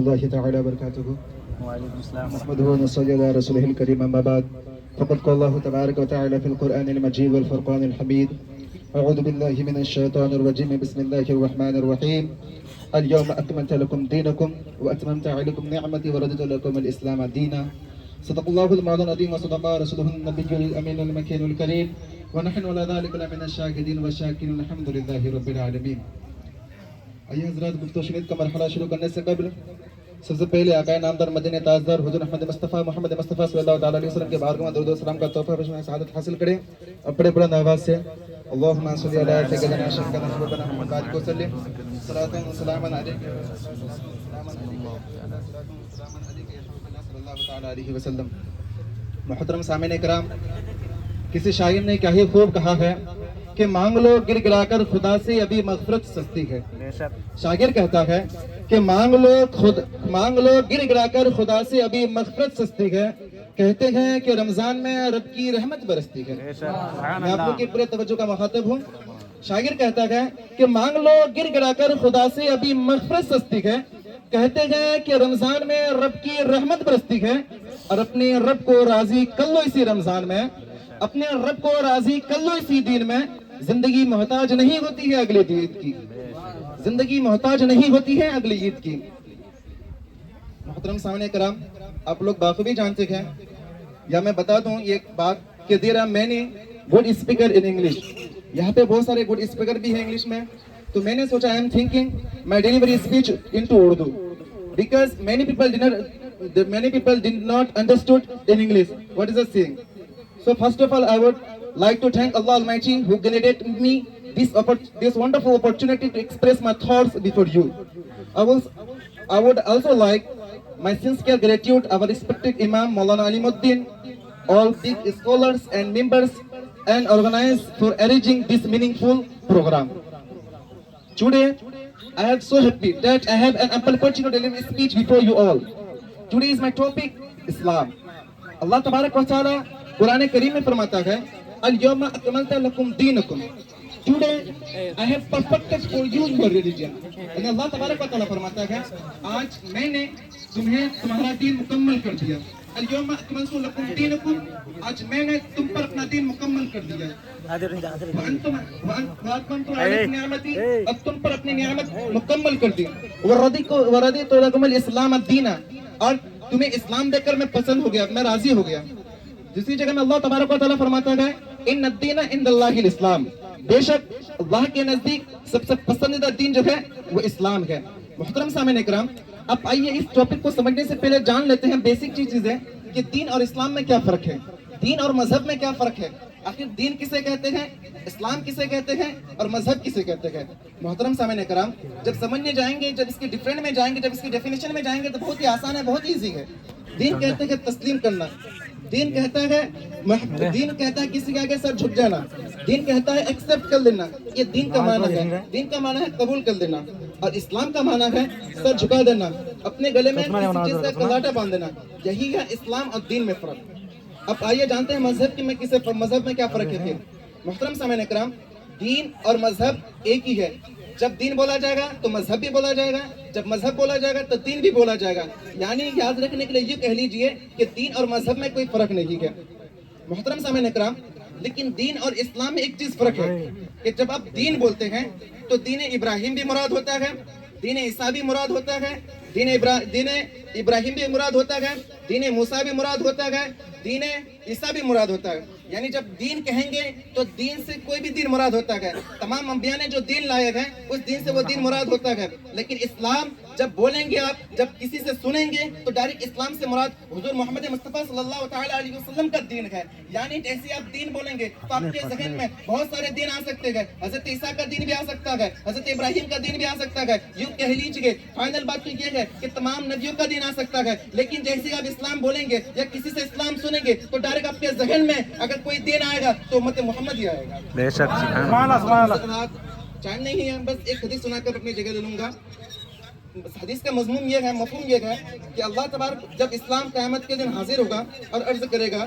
الله تعالى وبركاته. وعليكم السلام نحمده ونصلي على رسوله الكريم أما بعد. فقد قال الله تبارك وتعالى في القرآن المجيد والفرقان الحميد: أعوذ بالله من الشيطان الرجيم، بسم الله الرحمن الرحيم. اليوم أكملت لكم دينكم وأتممت عليكم نعمتي ورضيت لكم الإسلام دينا. صدق الله المولى العظيم وصدق رسوله النبي الأمين المكين الكريم، ونحن على ذلك من الشاهدين والشاكرين الحمد لله رب العالمین. آئیے حضرات، گفتگو شنید کا مرحلہ شروع کرنے سے قبل سب سے پہلے آقائے نامدار مدینہ تاجدار حضور احمد مصطفیٰ محمد مصطفیٰ صلی اللہ تعالیٰ علیہ وسلم کے بارگاہ میں درود و سلام کا تحفہ پیش سعادت حاصل کریں اور بڑے بلند آواز سے اللہم صلی علی سیدنا شفیعنا محبوبنا محمد بارک وسلم صلاۃ و سلام علیک صلی اللہ تعالیٰ علیہ وسلم. محترم سامعین کرام، کسی شاعر نے کیا ہی خوب کہا ہے کہ مانگ لو گر گرا کر خدا سے ابھی مغفرت سستی ہے. شاعر کہتا ہے کہ مانگ لو گر گرا کر خدا سے ابھی مغفرت سستی ہے. کہتے ہیں کہ رمضان میں رب کی رحمت برستی ہے. میں آپ لوگ کی پورے توجہ کا مخاطب ہوں. شاعر کہتا ہے کہ مانگ لو گر گرا کر خدا سے ابھی مغفرت سستی ہے. کہتے ہیں کہ رمضان میں رب کی رحمت برستی ہے، اور اپنے رب کو راضی کر لو اسی رمضان میں، اپنے رب کو راضی کر لو اسی دین میں. زندگی محتاج نہیں ہوتی ہے اگلے عید کی، زندگی محتاج نہیں ہوتی ہے اگلی عید کی. محترم سامعین کرام، آپ لوگ بخوبی جانتے ہیں، یا میں بتا دوں یہ بات کہ there are many good speaker in English. یہاں پہ بہت سارے گڈ اسپیکر بھی ہیں انگلش میں، تو میں نے سوچا I am thinking my delivery speech into Urdu because many people did not understood in English what is the saying. So first of all, I would like to thank Allah Almighty who granted me this wonderful opportunity to express my thoughts before you. I would also like my sincere gratitude our respected Imam Maulana Alimuddin, all big scholars and members and organizers for arranging this meaningful program. Today, I am so happy that I have an ample opportunity to deliver a speech before you all. Today is my topic, Islam. Allah Tabarak wa Ta'ala Quran Kareem میں فرماتا ہے اليوم اکملت لکم دینکم. Today I have perfected for you your religion. یعنی اللہ تبارک و تعالیٰ فرماتا ہے آج میں نے تمہیں تمہارا دین مکمل کر دیا. اليوم اکملت لکم دینکم، آج میں نے تم پر اپنا دین مکمل کر دیا. وَأَتْمَمْتُ عَلَيْكُمْ نِعْمَتِي، اب تم پر اپنی نعمت مکمل کر دی. وَرَضِيتُ لَكُمُ الْإِسْلَامَ دِينًا، اور تمہیں اسلام دے کر میں پسند ہو گیا، میں راضی ہو گیا. دوسری جگہ میں اللہ تبارک و تعالیٰ فرماتا ہے ان الدین عند اللہ الاسلام، بے شک اللہ کے نزدیک سب سے پسندیدہ دین جو ہے وہ اسلام ہے. محترم سامعین اکرام، اب آئیے اس ٹاپک کو سمجھنے سے پہلے جان لیتے ہیں بیسک چیزیں کہ دین اور اسلام میں کیا فرق ہے، دین اور مذہب میں کیا فرق ہے. آخر دین کسے کہتے ہیں، اسلام کسے کہتے ہیں، اور مذہب کسے کہتے ہیں. محترم سامعین کرام، جب سمجھنے جائیں گے، جب اس کے ڈیفرنٹ میں جائیں گے، جب اس کی ڈیفینیشن میں جائیں گے تو بہت ہی آسان ہے، بہت ایزی ہے. دین کہتے ہیں تسلیم کرنا، دین کہتا ہے کسی کے آگے سر جھک جانا، دین کہتا ہے ایکسپٹ کر لینا، یہ دین کا معنی ہے. دین کا معنی ہے قبول کر لینا، اور اسلام کا معنی ہے سر جھکا دینا، اپنے گلے میں کسی چیز کا کلاٹا باندھ دینا. یہی ہے اسلام اور دین میں فرق. اب آئیے جانتے ہیں مذہب میں کیا فرق ہے. محترم سامعین اکرام، دین اور مذہب ایک ہی ہے. جب دین بولا جائے گا تو مذہب بھی بولا جائے گا، جب مذہب بولا جائے گا تو دین بھی بولا جائے گا. یعنی یاد رکھنے کے لیے یہ کہہ لیجئے کہ دین اور مذہب میں کوئی فرق نہیں ہے. محترم سامعین اکرام، لیکن دین اور اسلام میں ایک چیز فرق ہے کہ جب آپ دین بولتے ہیں تو دین ابراہیم بھی مراد ہوتا ہے، دین عیسیٰ بھی مراد ہوتا ہے، دین ابراہیم بھی مراد ہوتا ہے، دین موسیٰ بھی مراد ہوتا ہے، دین عیسیٰ بھی مراد ہوتا ہے. یعنی جب دین کہیں گے تو دین سے کوئی بھی دین مراد ہوتا ہے. تمام انبیاء نے جو دین لائے ہیں اس دین سے وہ دین مراد ہوتا ہے. لیکن اسلام جب بولیں گے آپ، جب کسی سے سنیں گے تو ڈائریکٹ اسلام سے مراد حضور محمد مصطفیٰ صلی اللہ تعالیٰ علیہ وسلم کا دین ہے. یعنی جیسے آپ دین بولیں گے تو آپ کے ذہن میں بہت سارے دین آ سکتے ہیں. حضرت عیسیٰ کا دین بھی آ سکتا ہے، حضرت ابراہیم کا دین بھی آ سکتا ہے. یوں کہہ لیجیے فائنل بات تو یہ ہے کہ تمام نبیوں کا دین آ سکتا ہے. لیکن جیسے آپ اسلام بولیں گے یا کسی سے اسلام سنیں گے تو ڈائریکٹ آپ کے ذہن میں اگر کوئی دین آئے گا تو امت محمد ہی آئے گا. بے شک. ٹائم نہیں ہے، بس ایک حدیث سنا کر اپنی جگہ لے لوں گا. حدیث کا مضمون یہ ہے، مفہوم یہ ہے کہ اللہ تبارک جب اسلام قیامت کے دن حاضر ہوگا اور عرض کرے گا